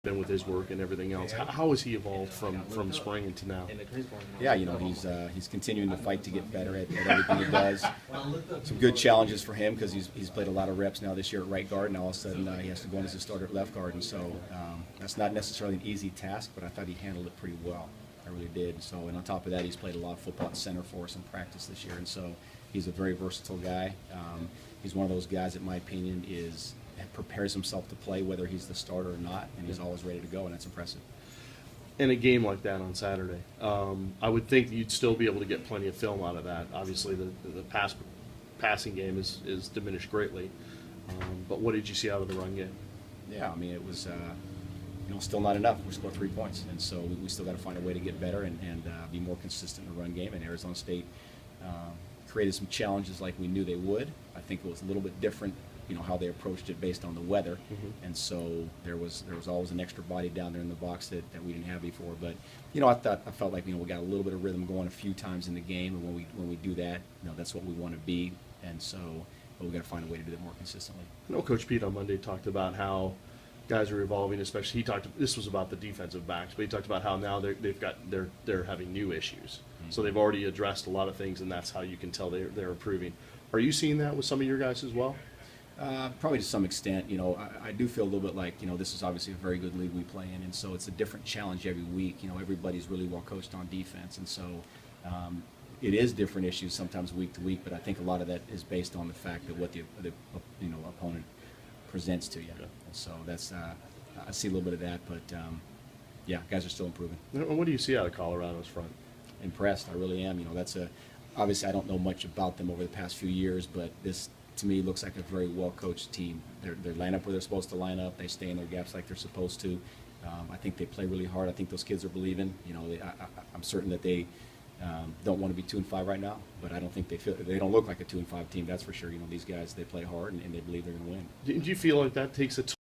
been with his work and everything else. How has he evolved from spring into now? Yeah, he's continuing to fight to get better at everything he does. Some good challenges for him because he's played a lot of reps now this year at right guard, and all of a sudden he has to go in as a starter at left guard, and so that's not necessarily an easy task, but I thought he handled it pretty well. I really did. So, and on top of that, he's played a lot of football at center for us in practice this year, and so he's a very versatile guy. He's one of those guys, in my opinion, prepares himself to play whether he's the starter or not, and he's always ready to go, and that's impressive. In a game like that on Saturday, I would think you'd still be able to get plenty of film out of that. Obviously, the passing game is diminished greatly. But what did you see out of the run game? Yeah, I mean, it was still not enough. We scored 3 points, and so we still got to find a way to get better and be more consistent in the run game. And Arizona State created some challenges like we knew they would. I think it was a little bit different, how they approached it based on the weather, and so there was always an extra body down there in the box that we didn't have before. But I felt like we got a little bit of rhythm going a few times in the game, and when we do that, that's what we want to be, and so we got to find a way to do that more consistently. I know Coach Pete on Monday talked about how guys are evolving, especially this was about the defensive backs, but he talked about how now they're having new issues. So they've already addressed a lot of things, and that's how you can tell they're improving. Are you seeing that with some of your guys as well? Probably to some extent. I do feel a little bit like, this is obviously a very good league we play in, and so it's a different challenge every week. Everybody's really well coached on defense, and so it is different issues sometimes week to week, but I think a lot of that is based on the fact that what the opponent presents to you. Yeah. And so that's I see a little bit of that, but yeah, guys are still improving. What do you see out of Colorado's front? Impressed, I really am. Obviously I don't know much about them over the past few years, but this to me looks like a very well coached team. They line up where they're supposed to line up. They stay in their gaps like they're supposed to. I think they play really hard. I think those kids are believing. I'm certain that they don't want to be 2-5 right now, but I don't think they don't look like a 2-5 team. That's for sure. These guys, they play hard and they believe they're going to win. Did you feel like that takes a